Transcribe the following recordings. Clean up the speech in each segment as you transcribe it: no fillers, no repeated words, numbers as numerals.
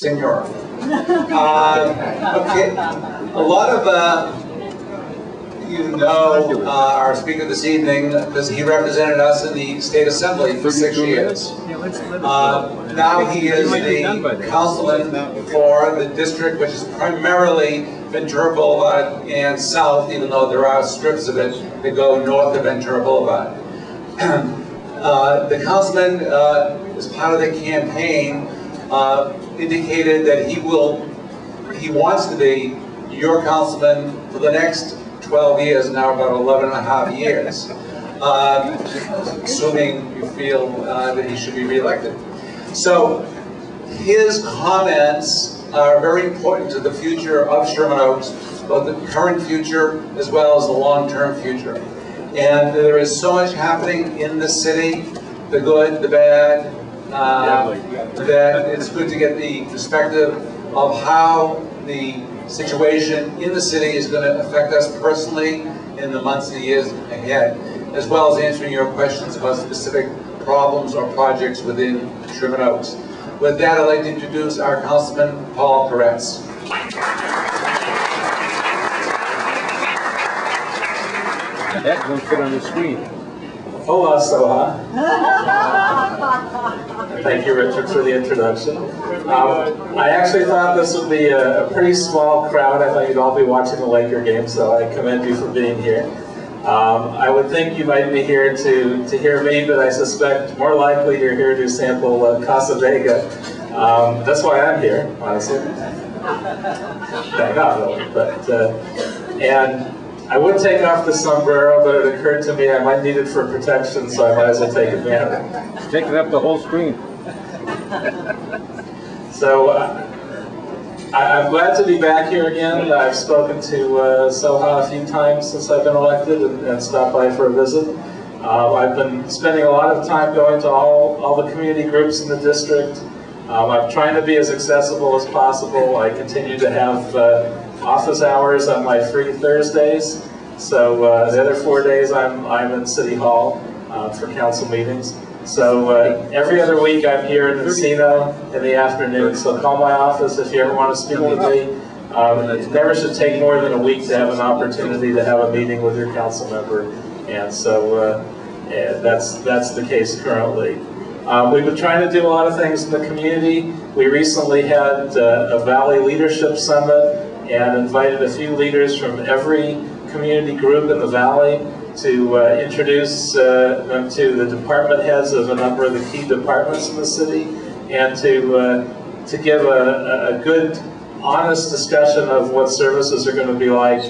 Senor. Okay, a lot of you know our speaker this evening because he represented us in the State Assembly for 6 years. Now he is the councilman for the district, which is primarily Ventura Boulevard and south, even though there are strips of it that go north of Ventura Boulevard. The councilman, as part of the campaign, indicated that he wants to be your councilman for the next 12 years, now about 11 and a half years, assuming you feel that he should be reelected. So his comments are very important to the future of Sherman Oaks, both the current future as well as the long-term future. And there is so much happening in the city, the good, the bad, that it's good to get the perspective of how the situation in the city is going to affect us personally in the months and years ahead, as well as answering your questions about specific problems or projects within Sherman Oaks. With that, I'd like to introduce our Councilman, Paul Koretz. That won't fit on the screen. Hola, SOHA. Thank you, Richard, for the introduction. I actually thought this would be a pretty small crowd. I thought you'd all be watching the Laker game, so I commend you for being here. I would think you might be here to hear me, but I suspect more likely you're here to sample CASA VEGA. That's why I'm here, honestly. Not really, but and I would take off the sombrero, but it occurred to me I might need it for protection, so I might as well take advantage. Taking up the whole screen. So I'm glad to be back here again. I've spoken to SOHA a few times since I've been elected and stopped by for a visit. I've been spending a lot of time going to all the community groups in the district. I'm trying to be as accessible as possible. I continue to have office hours on my free Thursdays. So the other 4 days I'm in City Hall for council meetings. So every other week I'm here in Encino in the afternoon. So call my office if you ever want to speak with me. It never should take more than a week to have an opportunity to have a meeting with your council member. And so that's the case currently. We've been trying to do a lot of things in the community. We recently had a Valley Leadership Summit and invited a few leaders from every community group in the Valley to introduce them to the department heads of a number of the key departments in the city, and to give a good, honest discussion of what services are going to be like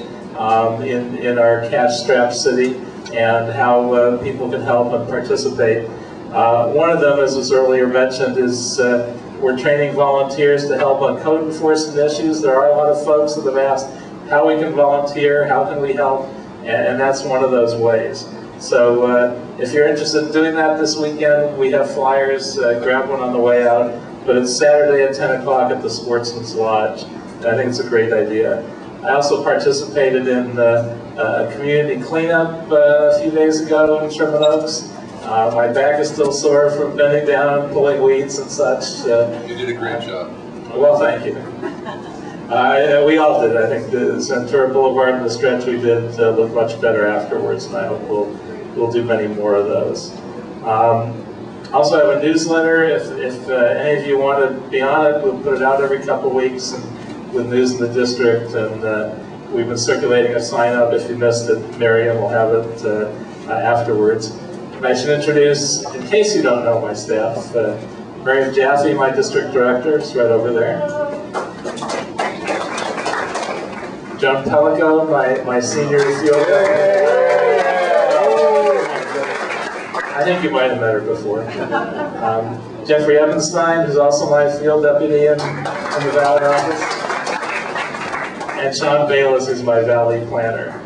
in our cash-strapped city and how people can help and participate. One of them, as was earlier mentioned, is we're training volunteers to help on code enforcement issues. There are a lot of folks that have asked how we can volunteer, how can we help, and that's one of those ways. So if you're interested in doing that this weekend, we have flyers. Grab one on the way out. But it's Saturday at 10 o'clock at the Sportsman's Lodge. And I think it's a great idea. I also participated in a community cleanup a few days ago in Sherman Oaks. My back is still sore from bending down and pulling weeds and such. You did a great job. Well, thank you. We all did. I think the Ventura Boulevard and the stretch we did looked much better afterwards, and I hope we'll do many more of those. Also have a newsletter. If any of you want to be on it, we'll put it out every couple of weeks with news in the district, and we've been circulating a sign-up. If you missed it, Miriam will have it afterwards. And I should introduce, in case you don't know my staff, Miriam Jaffe, my district director, is right over there. John Pellico, my senior field deputy. I think you might have met her before. Jeffrey Evanstein, who's also my field deputy in the Valley office. And Sean Bayless, who's my Valley planner.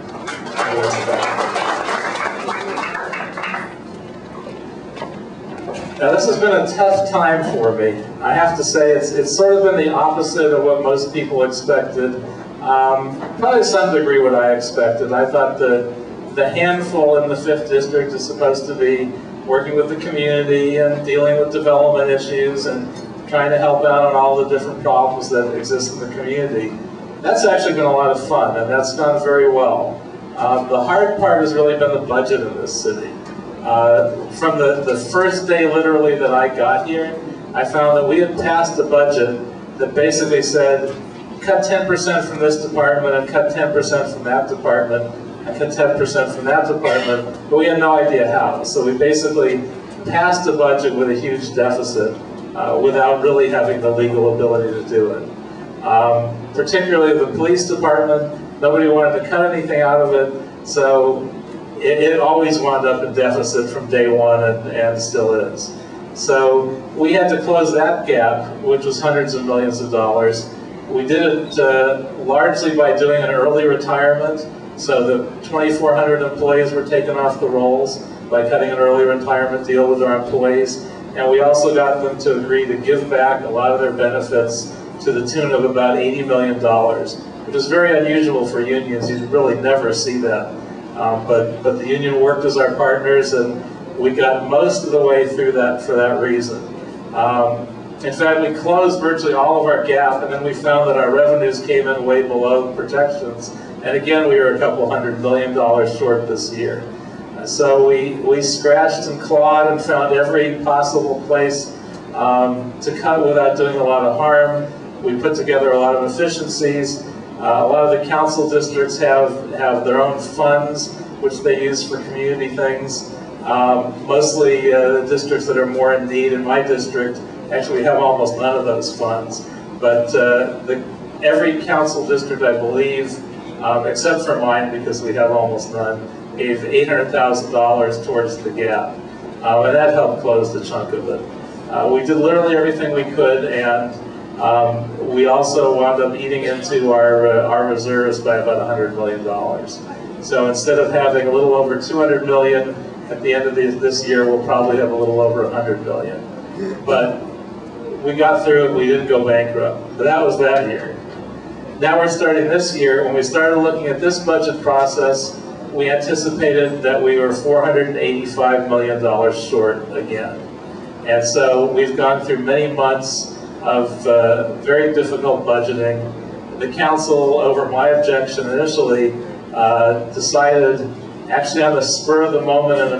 Now this has been a tough time for me. I have to say it's sort of been the opposite of what most people expected. Probably to some degree what I expected. I thought the handful in the 5th District is supposed to be working with the community and dealing with development issues and trying to help out on all the different problems that exist in the community. That's actually been a lot of fun, and that's gone very well. The hard part has really been the budget in this city. From the first day, literally, that I got here, I found that we had passed a budget that basically said, cut 10% from this department, and cut 10% from that department, and cut 10% from that department, but we had no idea how. So we basically passed a budget with a huge deficit without really having the legal ability to do it. Particularly the police department, nobody wanted to cut anything out of it, so it always wound up in deficit from day one, and still is. So we had to close that gap, which was hundreds of millions of dollars. We did it largely by doing an early retirement, so the 2,400 employees were taken off the rolls by cutting an early retirement deal with our employees. And we also got them to agree to give back a lot of their benefits to the tune of about $80 million, which is very unusual for unions. You really never see that. But the union worked as our partners, and we got most of the way through that for that reason. In fact, we closed virtually all of our gap, and then we found that our revenues came in way below projections. And again, we were a couple $100 million short this year. So we scratched and clawed and found every possible place to cut without doing a lot of harm. We put together a lot of efficiencies. A lot of the council districts have their own funds, which they use for community things. Mostly the districts that are more in need. In my district, actually we have almost none of those funds. But every council district, I believe, except for mine, because we have almost none, gave $800,000 towards the gap. And that helped close the chunk of it. We did literally everything we could, and we also wound up eating into our reserves by about $100 million. So instead of having a little over $200 million at the end of this year, we'll probably have a little over $100 million. But we got through it, we didn't go bankrupt. But that was that year. Now we're starting this year. When we started looking at this budget process, we anticipated that we were $485 million short again. And so we've gone through many months of very difficult budgeting. The council, over my objection initially, decided, actually on the spur of the moment, and